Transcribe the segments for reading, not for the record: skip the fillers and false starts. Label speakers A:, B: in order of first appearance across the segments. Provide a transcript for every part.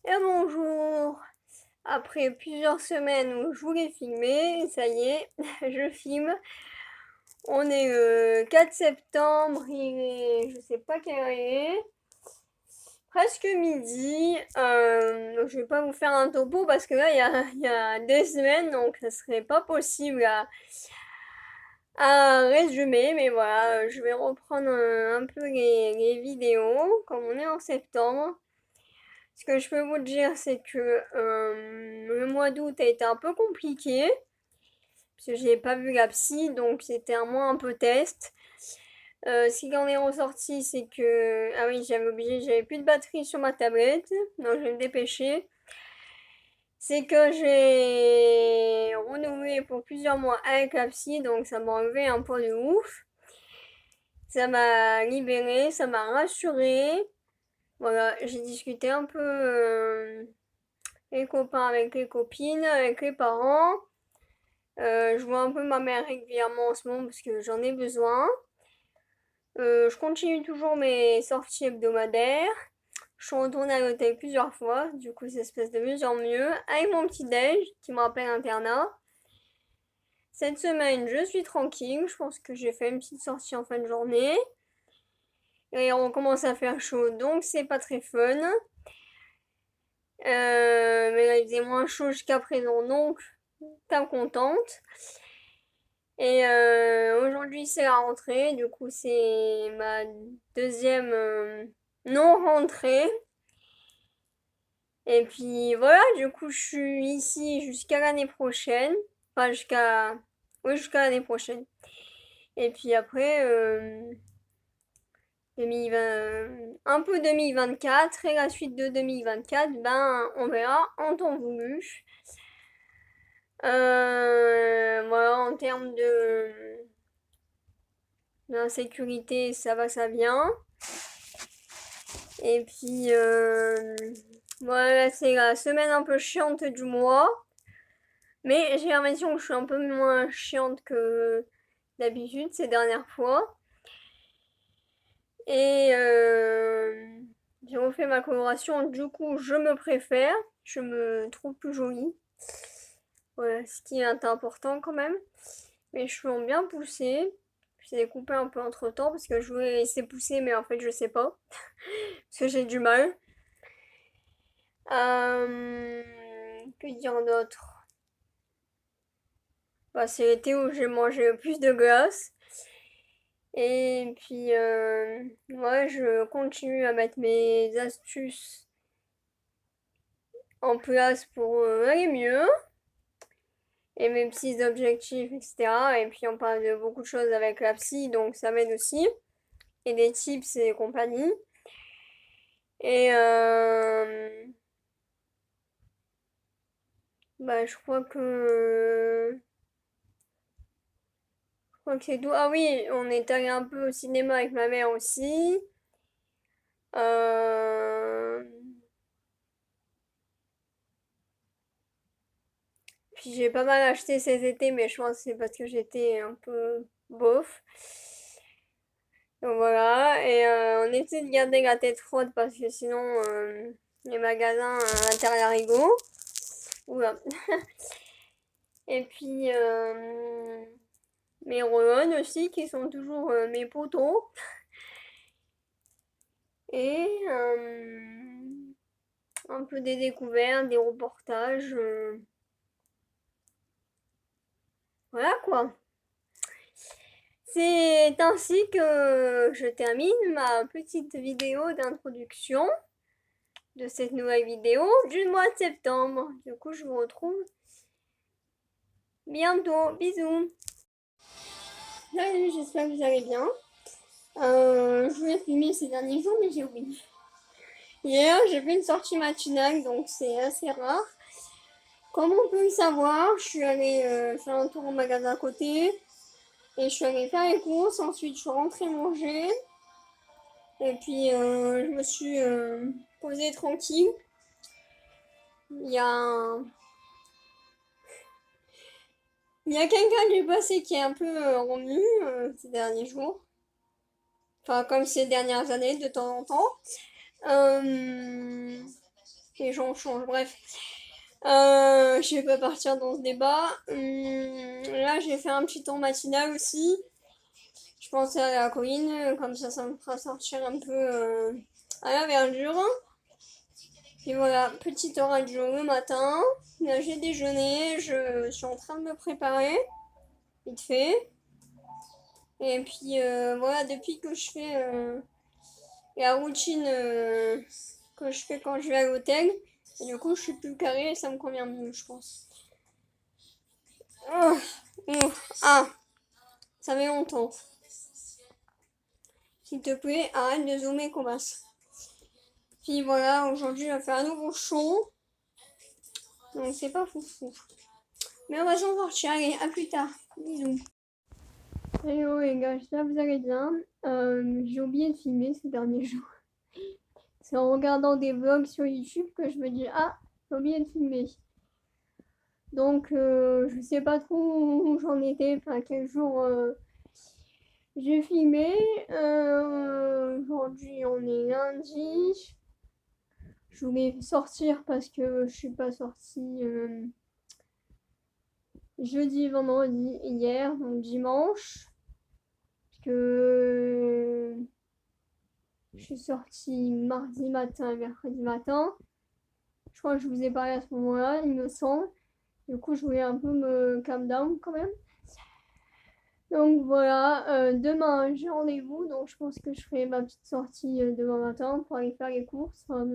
A: Et bonjour! Après plusieurs semaines où je voulais filmer, ça y est, je filme. On est le 4 septembre, il est, je sais pas quelle heure il est, presque midi. Donc je vais pas vous faire un topo parce que là, il y a des semaines, donc ça serait pas possible à résumer. Mais voilà, je vais reprendre un peu les vidéos, comme on est en septembre. Ce que je peux vous dire, c'est que le mois d'août a été un peu compliqué, parce que j'ai pas vu la psy, donc c'était un mois un peu test. Ce qui en est ressorti, c'est que... Ah oui, j'avais plus de batterie sur ma tablette, donc je vais me dépêcher. C'est que j'ai renouvelé pour plusieurs mois avec la psy, donc ça m'a enlevé un poids de ouf. Ça m'a libéré, ça m'a rassuré. Voilà, j'ai discuté un peu les copains avec les copines, avec les parents. Je vois un peu ma mère régulièrement en ce moment parce que j'en ai besoin. Je continue toujours mes sorties hebdomadaires. Je suis retournée à l'hôtel plusieurs fois, du coup ça se passe de mieux en mieux. Avec mon petit déj qui me rappelle l'internat. Cette semaine, je suis tranquille. Je pense que j'ai fait une petite sortie en fin de journée. Et on commence à faire chaud, donc c'est pas très fun. Mais là, il faisait moins chaud jusqu'à présent, donc pas contente. Et aujourd'hui, c'est la rentrée. Du coup, c'est ma deuxième non-rentrée. Et puis voilà, du coup, je suis ici jusqu'à l'année prochaine. Enfin, jusqu'à... Oui, jusqu'à l'année prochaine. Et puis après, 2020, un peu 2024 et la suite de 2024, ben, on verra en temps voulu. Voilà, en termes d'insécurité, ça va, ça vient. Et puis, voilà, c'est la semaine un peu chiante du mois. Mais j'ai l'impression que je suis un peu moins chiante que d'habitude ces dernières fois. Et j'ai refait ma coloration, du coup, je me préfère. Je me trouve plus jolie. Voilà, ce qui est important quand même. Mes cheveux ont bien poussé. Je les ai coupés un peu entre temps parce que je voulais les laisser pousser, mais en fait, je sais pas. Parce que j'ai du mal. Que dire d'autre? Bah, c'est l'été où j'ai mangé le plus de glace. Et puis, ouais, je continue à mettre mes astuces en place pour aller mieux. Et mes petits objectifs, etc. Et puis, on parle de beaucoup de choses avec la psy, donc ça m'aide aussi. Et des tips et compagnie. Et bah, je crois que c'est tout. Ah oui, on est allé un peu au cinéma avec ma mère aussi. Euh, Puis j'ai pas mal acheté cet été, mais je pense que c'est parce que j'étais un peu bof. Donc voilà, et on essaie de garder la tête froide parce que sinon les magasins à l'intérieur. Oula. Et puis mes Rowan aussi qui sont toujours mes potos. Et un peu des découvertes, des reportages. Voilà quoi. C'est ainsi que je termine ma petite vidéo d'introduction de cette nouvelle vidéo du mois de septembre. Du coup, je vous retrouve bientôt. Bisous. Salut, j'espère que vous allez bien. Je voulais filmer ces derniers jours, mais j'ai oublié. Hier, j'ai fait une sortie matinale, donc c'est assez rare. Comme on peut le savoir, je suis allée faire un tour au magasin à côté. Et je suis allée faire les courses. Ensuite, je suis rentrée manger. Et puis, je me suis posée tranquille. Il y a, un- il y a quelqu'un qui est passé qui est un peu revenu ces derniers jours. Enfin, comme ces dernières années, de temps en temps. Euh, les gens changent, bref. Je vais pas partir dans ce débat. Là, j'ai fait un petit tour matinal aussi. Je pensais à la colline, comme ça me fera sortir un peu à la verdure. Et voilà, petite radio le matin. Là, j'ai déjeuné, je suis en train de me préparer, vite fait. Et puis voilà, depuis que je fais la routine que je fais quand je vais à l'hôtel, et du coup, je suis plus carrée et ça me convient mieux, je pense. Oh, oh, ah, ça fait longtemps. S'il te plaît, arrête de zoomer, Comas. Puis voilà, aujourd'hui, on va faire un nouveau show. Donc, c'est pas foufou. Mais on va s'en sortir. Allez, à plus tard. Bisous. Hello les gars, j'espère que vous allez bien. J'ai oublié de filmer ces derniers jours. C'est en regardant des vlogs sur YouTube que je me dis ah, j'ai oublié de filmer. Donc je sais pas trop où j'en étais, enfin quel jour j'ai filmé. Aujourd'hui on est lundi. Je voulais sortir parce que je suis pas sortie jeudi, vendredi, hier, donc dimanche. Parce que je suis sortie mardi matin et mercredi matin. Je crois que je vous ai parlé à ce moment-là, il me semble. Du coup, je voulais un peu me calm down quand même. Donc voilà, demain j'ai rendez-vous, donc je pense que je ferai ma petite sortie demain matin pour aller faire les courses. Enfin,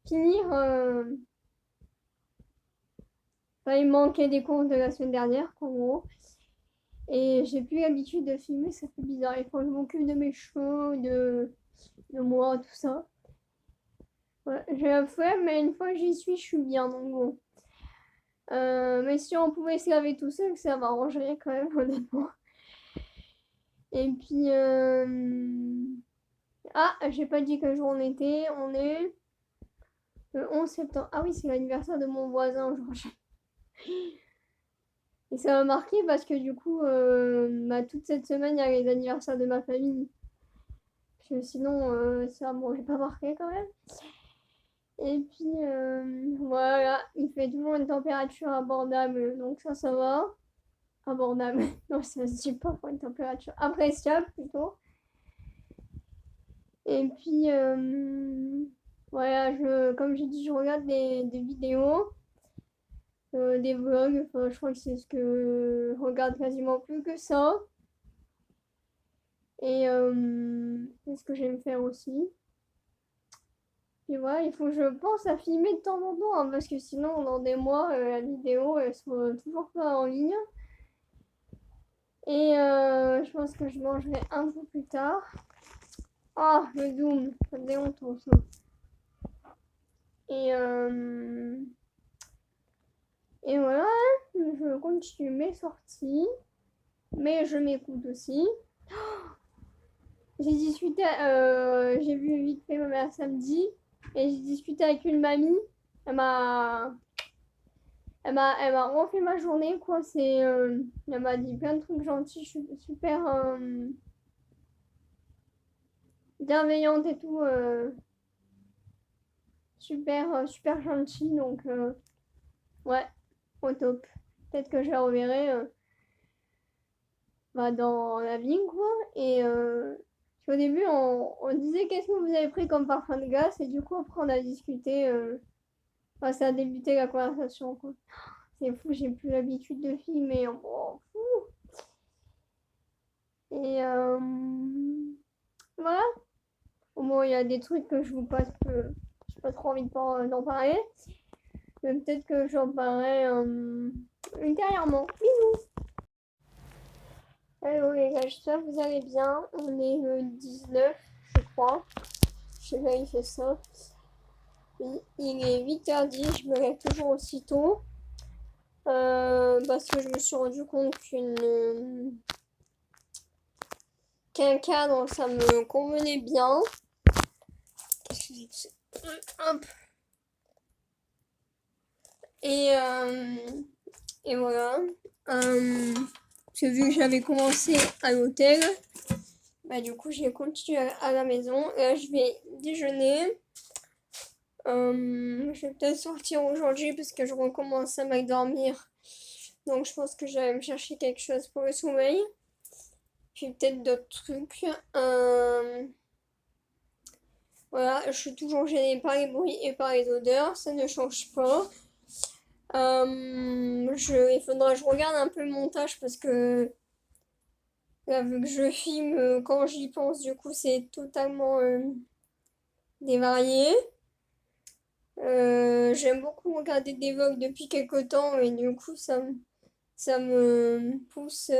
A: finir. Enfin, il manquait des courses de la semaine dernière, en gros. Et j'ai plus l'habitude de filmer, ça fait bizarre. Il faut que je m'occupe de mes cheveux, de moi, tout ça. Ouais, j'ai la flemme, mais une fois que j'y suis, je suis bien, donc bon. Mais si on pouvait se laver tout seul, ça m'arrangerait quand même, honnêtement. Et puis, ah, j'ai pas dit quel jour on était. On est le 11 septembre. Ah oui, c'est l'anniversaire de mon voisin, genre. Et ça m'a marqué parce que du coup, toute cette semaine, il y a les anniversaires de ma famille. Parce que sinon, ça m'aurait pas marqué quand même. Et puis, voilà, il fait toujours une température abordable, donc ça va. Abordable, non, ça se dit pas pour une température appréciable plutôt. Et puis, voilà, comme j'ai dit, je regarde des vidéos, des vlogs, enfin, je crois que c'est ce que je regarde quasiment plus que ça. Et c'est ce que j'aime faire aussi. Et voilà, il faut que je pense à filmer de temps en temps, hein, parce que sinon, dans des mois, la vidéo, elle sera toujours pas en ligne. Et je pense que je mangerai un peu plus tard. Ah, le Doom, ça faisait longtemps ça. Et, et voilà, je continue mes sorties, mais je m'écoute aussi. J'ai vu vite fait ma mère samedi, et j'ai discuté avec une mamie. Elle m'a, elle m'a refait ma journée, quoi. Elle m'a dit plein de trucs gentils, super bienveillante et tout, super gentille, donc ouais, au top. Peut-être que je la reverrai dans la vie, quoi. Et au début, on disait qu'est-ce que vous avez pris comme parfum de glace, et du coup, après, on a discuté. Enfin, ça a débuté la conversation, quoi. C'est fou, j'ai plus l'habitude de filmer, on m'en fout. Et voilà. Au moins, il y a des trucs que je vous passe que j'ai pas trop envie d'en parler. Mais peut-être que j'en parlerai ultérieurement. Bisous. Hello les gars, j'espère que vous allez bien. On est le 19, je crois. Je vais vérifier ça. Il est 8h10, je me lève toujours aussitôt. Parce que je me suis rendu compte qu'un cadre, ça me convenait bien. Hop. Et voilà. Parce que vu que j'avais commencé à l'hôtel, du coup j'ai continué à la maison. Et là je vais déjeuner. Je vais peut-être sortir aujourd'hui parce que je recommence à m'endormir. Donc je pense que je vais me chercher quelque chose pour le sommeil. Puis peut-être d'autres trucs. Voilà, je suis toujours gênée par les bruits et par les odeurs, ça ne change pas. Il faudra que je regarde un peu le montage parce que là, vu que je filme, quand j'y pense, du coup, c'est totalement dévarié. J'aime beaucoup regarder des vlogs depuis quelques temps et du coup, ça me pousse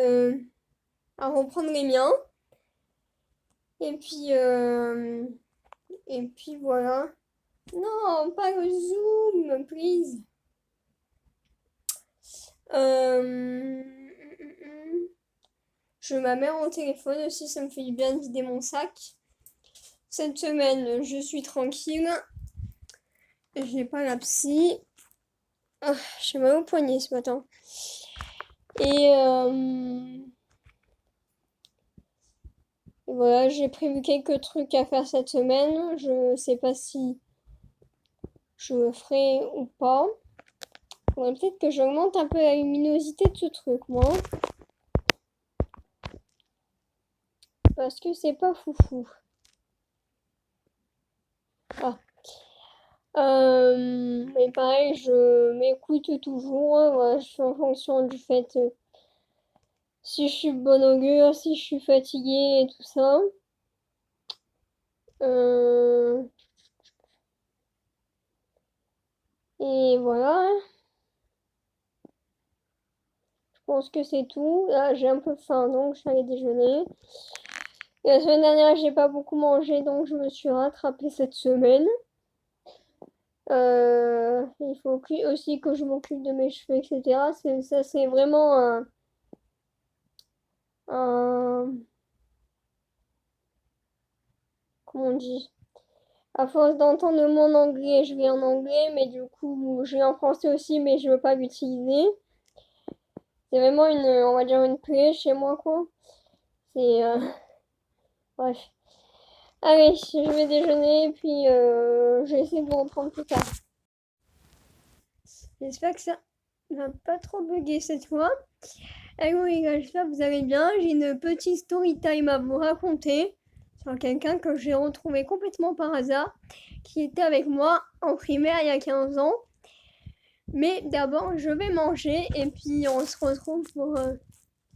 A: à reprendre les miens. Et puis, euh, et puis voilà. Non, pas le zoom, please. Euh, Je ma mère au téléphone aussi, ça me fait du bien de vider mon sac. Cette semaine, je suis tranquille. Je n'ai pas la psy. Ah, j'ai mal au poignet ce matin. Et voilà, j'ai prévu quelques trucs à faire cette semaine. Je sais pas si je le ferai ou pas. Faudrait peut-être que j'augmente un peu la luminosité de ce truc, moi. Parce que c'est pas foufou. Ah. Mais pareil, je m'écoute toujours. Voilà, je fais en fonction du fait si je suis de bonne augure, si je suis fatiguée et tout ça. Euh, et voilà, je pense que c'est tout. Là, j'ai un peu faim, donc je suis allée déjeuner. Et la semaine dernière, j'ai pas beaucoup mangé, donc je me suis rattrapée cette semaine. Il faut aussi que je m'occupe de mes cheveux, etc. Ça, c'est vraiment un- comment on dit? À force d'entendre mon anglais, je vais en anglais, mais du coup, je vais en français aussi, mais je veux pas l'utiliser. C'est vraiment on va dire une plaie chez moi, quoi. C'est, bref. Allez, je vais déjeuner, puis je vais essayer de vous reprendre plus tard. J'espère que ça va pas trop bugger cette fois. Allez, les gars, j'espère que vous allez bien. J'ai une petite story time à vous raconter sur quelqu'un que j'ai retrouvé complètement par hasard, qui était avec moi en primaire il y a 15 ans. Mais d'abord, je vais manger et puis on se retrouve pour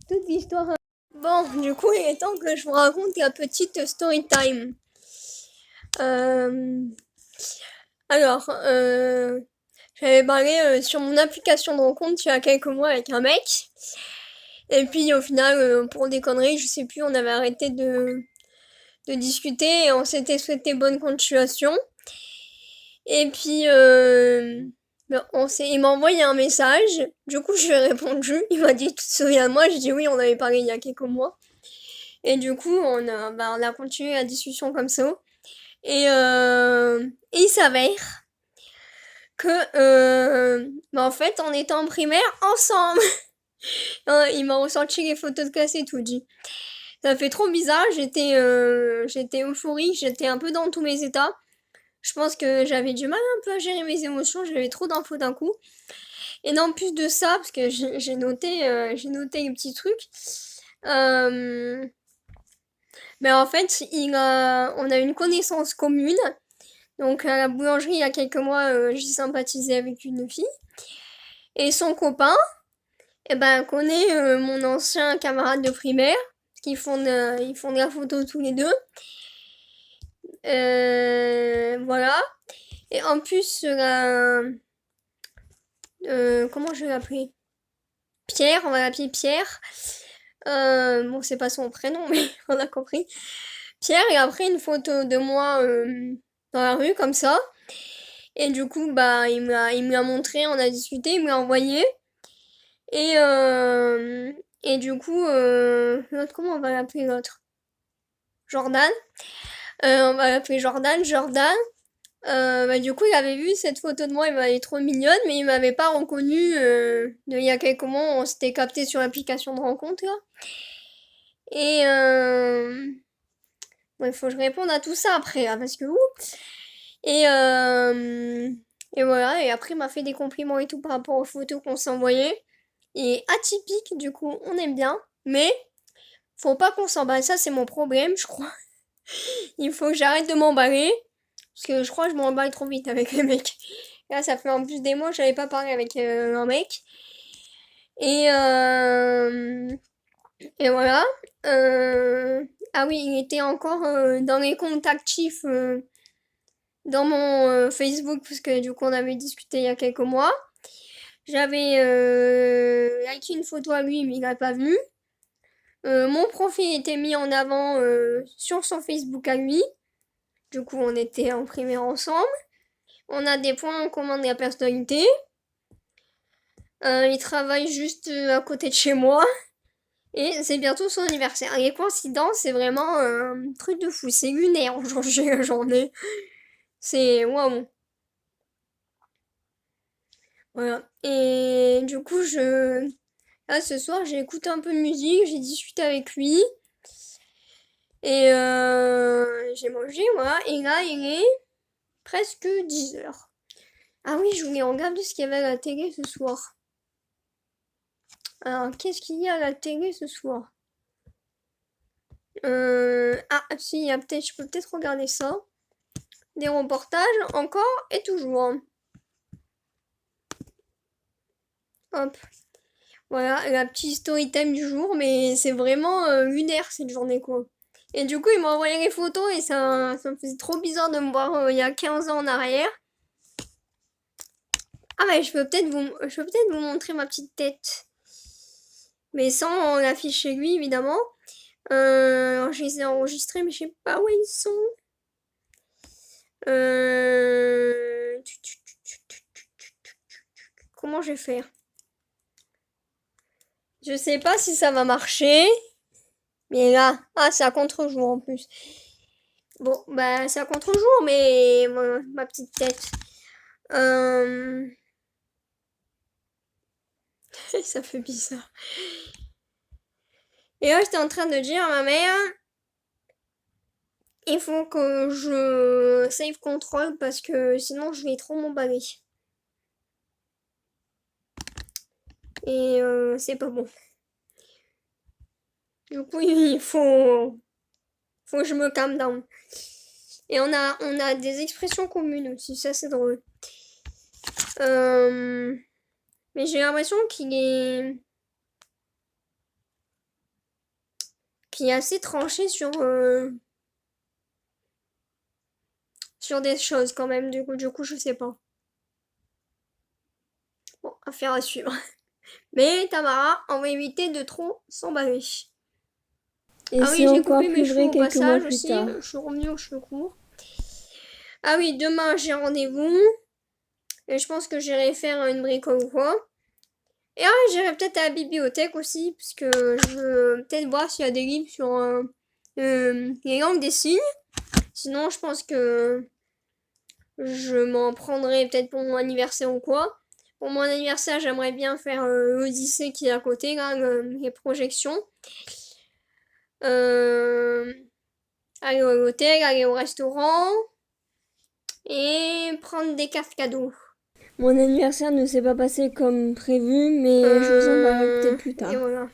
A: toute l'histoire. Bon, du coup, il est temps que je vous raconte la petite story time. Euh, alors, j'avais parlé sur mon application de rencontre il y a quelques mois avec un mec. Et puis au final, pour des conneries, je sais plus, on avait arrêté de discuter et on s'était souhaité bonne continuation. Et puis, il m'a envoyé un message. Du coup, je lui ai répondu. Il m'a dit, tu te souviens de moi? J'ai dit oui, on avait parlé il y a quelques mois. Et du coup, on a continué la discussion comme ça. Et il s'avère que, en fait, on était en primaire ensemble. Il m'a ressorti les photos de classe et tout, dit. Ça fait trop bizarre, j'étais euphorique, j'étais un peu dans tous mes états. Je pense que j'avais du mal un peu à gérer mes émotions, j'avais trop d'infos d'un coup. Et non, en plus de ça, parce que j'ai noté les petits trucs. Euh, mais en fait, on a une connaissance commune. Donc à la boulangerie, il y a quelques mois, j'ai sympathisé avec une fille. Et son copain, eh ben, connaît mon ancien camarade de primaire. Ils font de la photo tous les deux. Voilà. Et en plus, comment je vais l'appeler? Pierre, on va l'appeler Pierre. Bon, c'est pas son prénom, mais on a compris. Pierre, il a pris une photo de moi dans la rue, comme ça. Et du coup, bah, il me l'a montré, on a discuté, il me l'a envoyé. Et, euh, et du coup, l'autre, comment on va l'appeler l'autre? Jordan. On va l'appeler Jordan. Jordan. Bah, du coup, il avait vu cette photo de moi, il m'avait trop mignonne, mais il m'avait pas reconnu il y a quelques mois, on s'était capté sur l'application de rencontre là. Et bon, il faut que je réponde à tout ça après, là, parce que ouh. Et, euh, et voilà, et après il m'a fait des compliments et tout par rapport aux photos qu'on s'envoyait. Et atypique, du coup, on aime bien, mais faut pas qu'on s'emballe, ça c'est mon problème, je crois. Il faut que j'arrête de m'emballer, parce que je crois que je m'emballe trop vite avec les mecs. Là, ça fait en plus des mois que j'avais pas parlé avec un mec. Et, euh, et voilà. Euh, ah oui, il était encore dans les comptes actifs dans mon Facebook, parce que du coup on avait discuté il y a quelques mois. J'avais liké une photo à lui, mais il n'a pas vu. Mon profil était mis en avant sur son Facebook à lui. Du coup, on était en primaire ensemble. On a des points en commun de la personnalité. Il travaille juste à côté de chez moi. Et c'est bientôt son anniversaire. Les coïncidences, c'est vraiment un truc de fou. C'est lunaire aujourd'hui la journée. C'est waouh. Voilà. Et du coup, là, ce soir, j'ai écouté un peu de musique, j'ai discuté avec lui. Et j'ai mangé, voilà. Et là, il est presque 10 heures. Ah oui, je voulais regarder ce qu'il y avait à la télé ce soir. Alors, qu'est-ce qu'il y a à la télé ce soir? Ah, si, je peux peut-être regarder ça. Des reportages, encore et toujours. Hop. Voilà, la petite story time du jour, mais c'est vraiment lunaire cette journée, quoi. Et du coup, il m'a envoyé les photos et ça me faisait trop bizarre de me voir il y a 15 ans en arrière. Ah, mais je peux peut-être vous montrer ma petite tête. Mais sans l'afficher lui, évidemment. Alors, je les ai enregistrés, mais je sais pas où ils sont. Euh... Comment je vais faire? Je sais pas si ça va marcher. Mais là, ah, c'est à contre-jour en plus. Bon, bah, c'est à contre-jour, mais ma petite tête. Euh... Ça fait bizarre. Et là, j'étais en train de dire à ma mère, il faut que je save control parce que sinon je vais trop m'emballer. Et c'est pas bon. Du coup, faut que je me calme down. Et on a des expressions communes aussi, ça c'est drôle. Mais j'ai l'impression qu'il est assez tranché sur des choses quand même. Du coup, je sais pas. Bon, affaire à suivre. Mais Tamara, on va éviter de trop s'emballer.
B: Et
A: Ah oui,
B: c'est
A: j'ai
B: encore
A: coupé mes
B: plus
A: cheveux
B: vrai
A: au
B: quelques mois
A: passage
B: plus
A: aussi.
B: tard.
A: Je suis revenue aux cheveux courts. Ah oui, demain j'ai rendez-vous. Et je pense que j'irai faire une bricole ou quoi. Et ah, j'irai peut-être à la bibliothèque aussi. Parce que je veux peut-être voir s'il y a des livres sur les langues des signes. Sinon, je pense que je m'en prendrai peut-être pour mon anniversaire ou quoi. Pour mon anniversaire, j'aimerais bien faire l'Odyssée qui est à côté, là, les projections. Euh, Aller à l'hôtel, aller au restaurant et prendre des cartes cadeaux.
B: Mon anniversaire ne s'est pas passé comme prévu, mais je vous en parlerai peut-être plus
A: Et
B: tard.
A: voilà.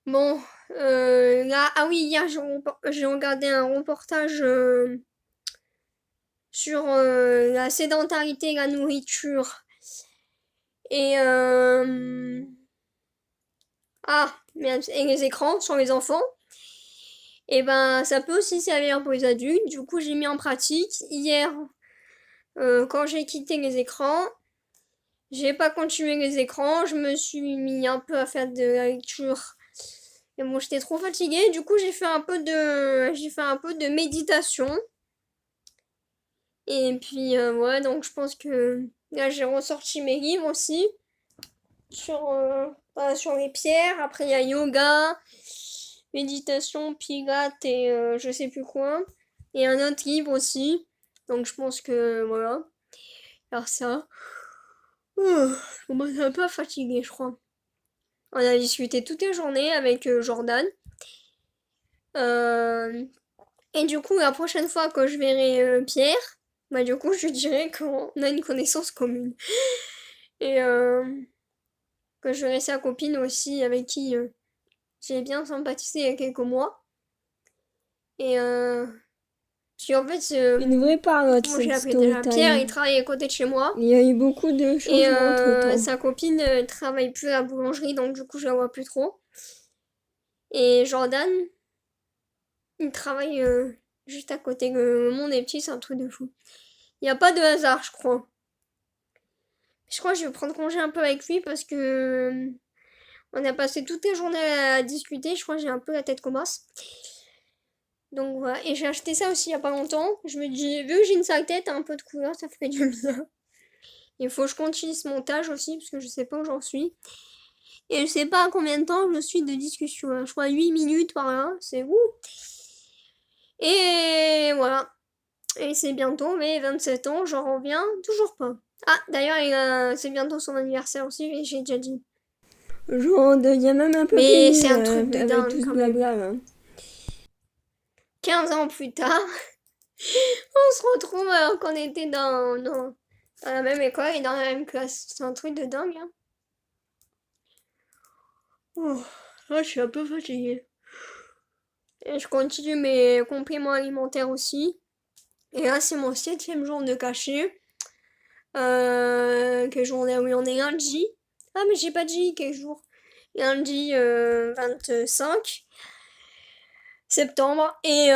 A: Bon, là, ah oui, hier j'ai regardé un reportage sur la sédentarité et la nourriture. Et ah, merde, et les écrans sur les enfants. Et ben, ça peut aussi servir pour les adultes. Du coup, j'ai mis en pratique. Hier, quand j'ai quitté les écrans, j'ai pas continué les écrans. Je me suis mis un peu à faire de la lecture. Et bon, j'étais trop fatiguée. Du coup, j'ai fait un peu de méditation. Et puis, ouais, donc je pense que là, j'ai ressorti mes livres aussi. Sur les pierres. Après, il y a yoga, méditation, pilates et je sais plus quoi. Et un autre livre aussi. Donc je pense que voilà. Alors ça. Je commence un peu fatiguée, je crois. On a discuté toute la journée avec Jordan. Euh, Et du coup, la prochaine fois que je verrai Pierre, bah du coup, je lui dirai qu'on a une connaissance commune. Et que je verrai sa copine aussi, avec qui j'ai bien sympathisé il y a quelques mois. Et puis en fait,
B: Une vraie parole,
A: comment j'ai
B: cette
A: appelé
B: story
A: déjà? Pierre, il
B: time.
A: travaille à côté de chez moi.
B: Il y a eu beaucoup de
A: Et
B: changements entre-temps.
A: sa copine travaille plus à la boulangerie, donc du coup, je la vois plus trop. Et Jordan, il travaille juste à côté. Le monde est petit, c'est un truc de fou. Il n'y a pas de hasard, je crois. Je crois que je vais prendre congé un peu avec lui parce que on a passé toute la journée à discuter. Je crois que j'ai un peu la tête comme as. Donc voilà. Et j'ai acheté ça aussi il y a pas longtemps. Je me dis, vu que j'ai une sale tête, un peu de couleur, ça ferait du bien. Il faut que je continue ce montage aussi parce que je sais pas où j'en suis. Et je sais pas à combien de temps je suis de discussion, hein. Je crois 8 minutes par là. C'est ouh. Et voilà. Et c'est bientôt, mais 27 ans, j'en reviens toujours pas. Ah, d'ailleurs, c'est bientôt son anniversaire aussi, j'ai déjà dit.
B: J'en deviens même un peu
A: Mais c'est
B: pénible
A: un truc de
B: avec
A: dingue
B: tout ce
A: quand même.
B: blabla là.
A: 15 ans plus tard, on se retrouve alors qu'on était dans la même école et dans la même classe. C'est un truc de dingue, hein. Oh, là, je suis un peu fatiguée. Et je continue mes compléments alimentaires aussi. Et là, c'est mon 7e jour de cachet. Quel jour on est? Oui, on est lundi. Ah, mais j'ai pas dit quel jour. Lundi 25 septembre. Et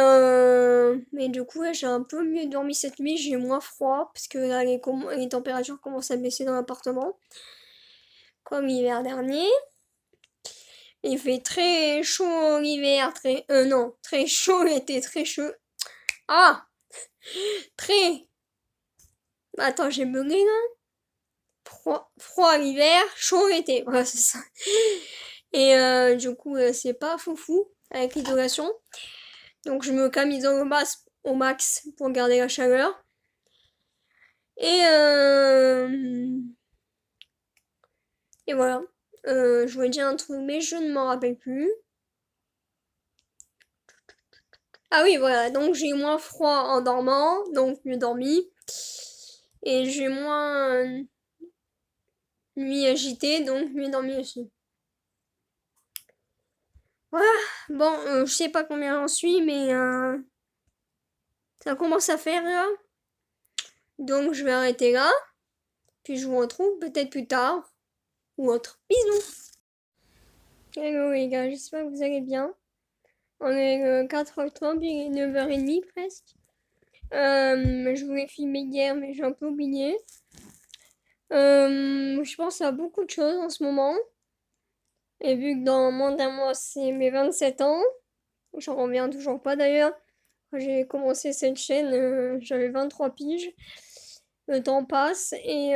A: mais du coup, ouais, j'ai un peu mieux dormi cette nuit. J'ai moins froid parce que là, les températures commencent à baisser dans l'appartement. Comme l'hiver dernier. Il fait très chaud l'hiver, non, très chaud l'été, très chaud. Ah! Très. Attends, j'ai bugué là. Froid l'hiver, chaud l'été. Voilà, c'est ça. Et du coup, c'est pas foufou avec l'isolation. Donc je me camisole au max pour garder la chaleur. Et et voilà. Je voulais dire un truc, mais je ne m'en rappelle plus. Ah oui, voilà. Donc j'ai moins froid en dormant, donc mieux dormi. Et j'ai moins nuit agitée, donc mieux dormi aussi. Voilà. Bon, je sais pas combien j'en suis, mais ça commence à faire là. Donc je vais arrêter là. Puis je vous retrouve peut-être plus tard. Ou autre. Bisous. Hello les gars, j'espère que vous allez bien. On est le 4 octobre, il est 9h30 presque. Je voulais filmer hier, mais j'ai un peu oublié. Je pense à beaucoup de choses en ce moment. Et vu que dans moins d'un mois, c'est mes 27 ans, j'en reviens toujours pas d'ailleurs. Quand j'ai commencé cette chaîne, j'avais 23 piges. Le temps passe et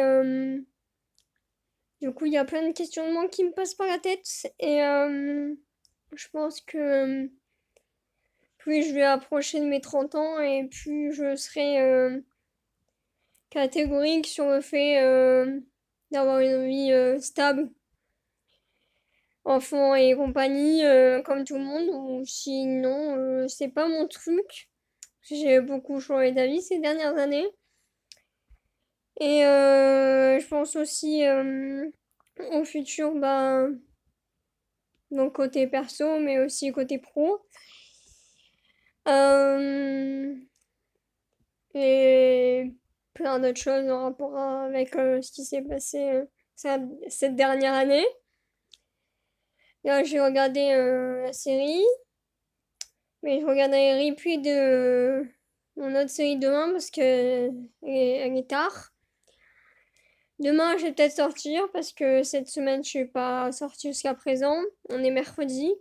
A: du coup, il y a plein de questionnements qui me passent par la tête. Et je pense que plus je vais approcher de mes 30 ans et plus je serai catégorique sur le fait d'avoir une vie stable, enfants et compagnie, comme tout le monde, ou sinon, c'est pas mon truc. J'ai beaucoup changé d'avis ces dernières années. Et je pense aussi au futur, bah, donc côté perso, mais aussi côté pro. Euh, et plein d'autres choses en rapport avec ce qui s'est passé cette dernière année. Là, j'ai regardé la série, mais je regarderai les replays de mon autre série demain parce que elle est tard. Demain, je vais peut-être sortir parce que cette semaine, je suis pas sortie jusqu'à présent. On est mercredi.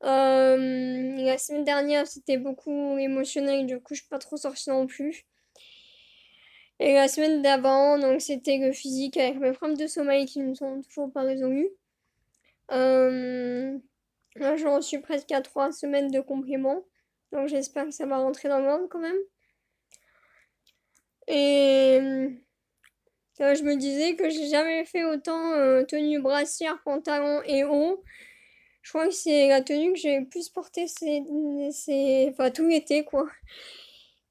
A: La semaine dernière, c'était beaucoup émotionnel, du coup, je suis pas trop sortie non plus. Et la semaine d'avant, donc c'était le physique avec mes problèmes de sommeil qui ne sont toujours pas résolus. Là, j'en suis presque à 3 semaines de complément. Donc j'espère que ça va rentrer dans l'ordre quand même. Et je me disais que j'ai jamais fait autant tenue brassière, pantalon et haut. Je crois que c'est la tenue que j'ai le plus portée enfin, tout l'été, quoi.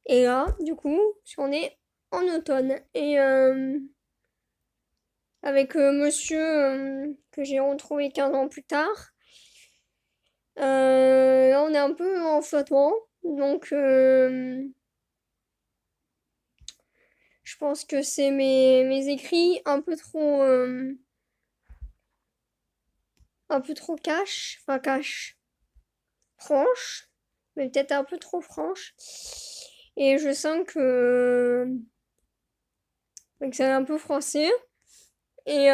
A: Et là, du coup, on est en automne. Et avec monsieur que j'ai retrouvé 15 ans plus tard, là, on est un peu en flottement. Donc, je pense que c'est mes écrits un peu trop cash, franche, mais peut-être un peu trop franche. Et je sens que c'est un peu français. Et,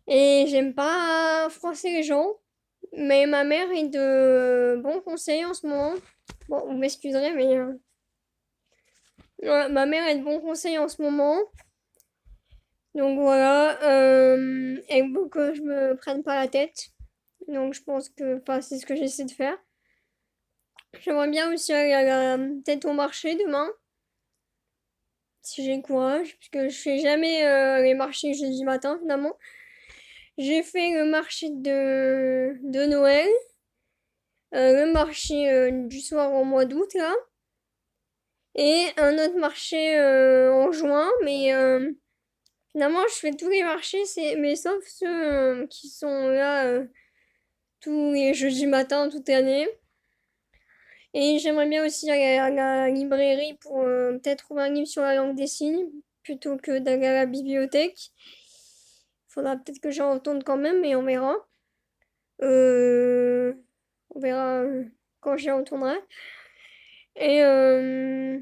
A: et j'aime pas froisser les gens. Mais ma mère est de bons conseils en ce moment. Bon, vous m'excuserez, mais ouais, ma mère est de bons conseils en ce moment. Donc voilà, elle veut que je me prenne pas la tête. Donc je pense que, enfin, c'est ce que j'essaie de faire. J'aimerais bien aussi aller à peut-être au marché demain, si j'ai le courage, parce que je fais jamais les marchés jeudi matin finalement. J'ai fait le marché de Noël, le marché du soir au mois d'août là, et un autre marché en juin, mais finalement je fais tous les marchés, mais sauf ceux qui sont là tous les jeudis matin toute l'année. Et j'aimerais bien aussi aller à la librairie pour peut-être trouver un livre sur la langue des signes plutôt que d'aller à la bibliothèque. Faudra peut-être que j'en retourne quand même, mais on verra. Euh, on verra quand j'y retournerai. Et, euh,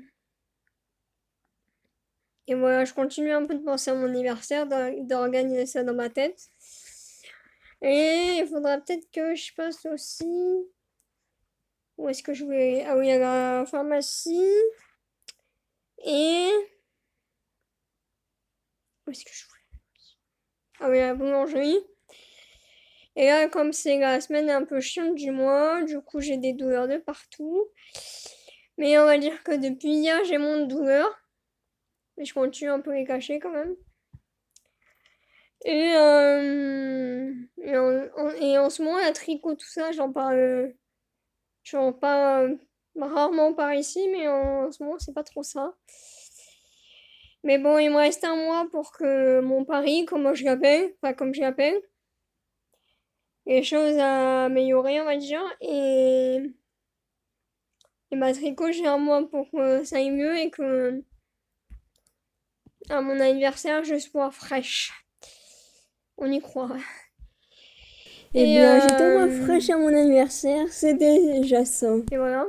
A: et voilà, je continue un peu de penser à mon anniversaire, d'organiser ça dans ma tête. Et il faudra peut-être que je passe aussi. Où est-ce que je vais? Ah oui, à la pharmacie. Et. Où est-ce que je voulais? Ah oui, à la boulangerie. Et là, comme c'est la semaine un peu chiante du mois, du coup, j'ai des douleurs de partout. Mais on va dire que depuis hier, j'ai moins de douleurs. Mais je continue un peu les cacher quand même. Et en ce moment, la tricot, tout ça, j'en parle rarement par ici, mais en ce moment, c'est pas trop ça. Mais bon, il me reste un mois pour que mon pari, comme je l'appelle, enfin comme je l'appelle, les choses à améliorer, on va dire. Et ma tricot, j'ai un mois pour que ça aille mieux et que à mon anniversaire, je sois fraîche. On y croit.
B: Eh
A: Et,
B: bien, j'étais au moins fraîche à mon anniversaire, c'était déjà ça.
A: et voilà.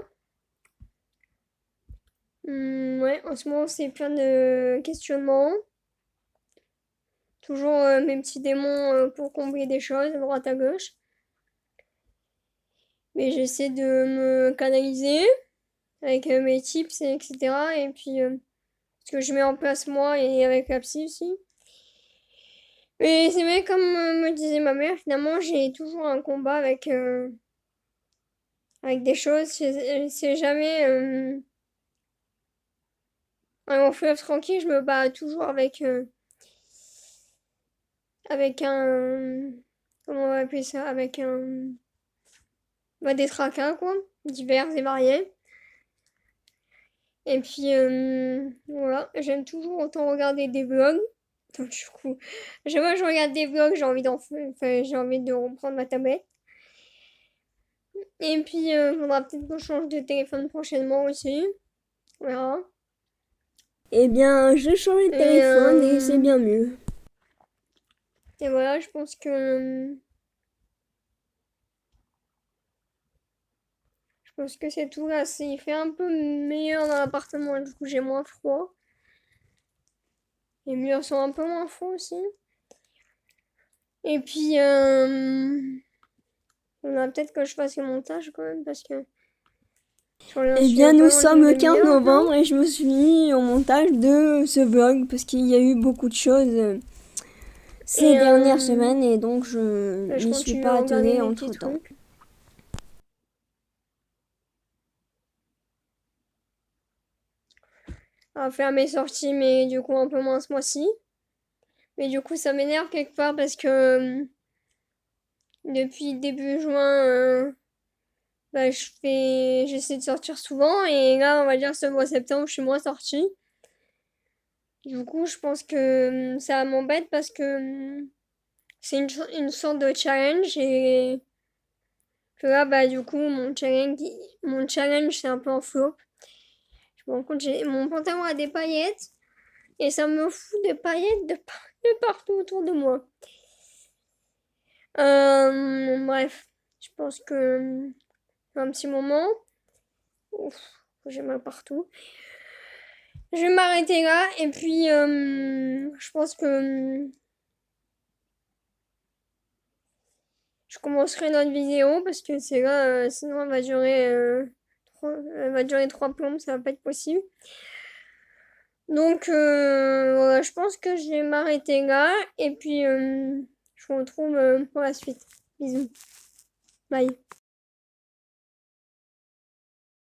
A: Ouais, en ce moment, c'est plein de questionnements. Toujours mes petits démons pour combler des choses à droite à gauche. Mais j'essaie de me canaliser avec mes tips, etc. Et puis, ce que je mets en place moi et avec la psy aussi. Mais c'est vrai, comme me disait ma mère, finalement, j'ai toujours un combat avec des choses. C'est jamais un long fleuve tranquille. Je me bats toujours avec un. Comment on va appeler ça? Avec un. Bah, des tracas, quoi. Divers et variés. Et puis, voilà. J'aime toujours autant regarder des vlogs. Donc, du coup, chaque fois que je regarde des vlogs, j'ai envie de reprendre ma tablette. Et puis, il faudra peut-être qu'on change de téléphone prochainement aussi. On verra.
B: Eh bien, je change de
A: Et,
B: téléphone et c'est bien mieux.
A: et voilà, je pense que c'est tout là. Il fait un peu meilleur dans l'appartement, du coup j'ai moins froid. Les murs sont un peu moins froids aussi. Et puis, on va peut-être que je fasse le montage quand même parce que j'en
B: Eh
A: suis
B: bien,
A: à pas
B: nous
A: loin d'une
B: sommes le 15
A: demi-heure là.
B: novembre et je me suis mis au montage de ce vlog parce qu'il y a eu beaucoup de choses ces
A: Et
B: dernières semaines et donc je
A: là, je
B: m'y suis
A: continue à
B: pas
A: regarder
B: attelée
A: mes petits
B: entre-temps.
A: trucs. À faire mes sorties, mais du coup un peu moins ce mois-ci. Mais du coup, ça m'énerve quelque part parce que depuis début juin, bah, j'essaie de sortir souvent et là, on va dire ce mois de septembre, je suis moins sortie. Du coup, je pense que ça m'embête parce que c'est une sorte de challenge et que là, bah, du coup, mon challenge, c'est un peu en flop. Je me rends compte, mon pantalon a des paillettes et ça me fout des paillettes de partout autour de moi. Bref, je pense que un petit moment, ouf, j'ai mal partout. Je vais m'arrêter là et puis je pense que je commencerai une autre vidéo parce que c'est là, sinon elle va durer 3 plombes, ça va pas être possible. Donc voilà, je pense que je vais m'arrêter là et puis je vous retrouve pour la suite. Bisous. Bye.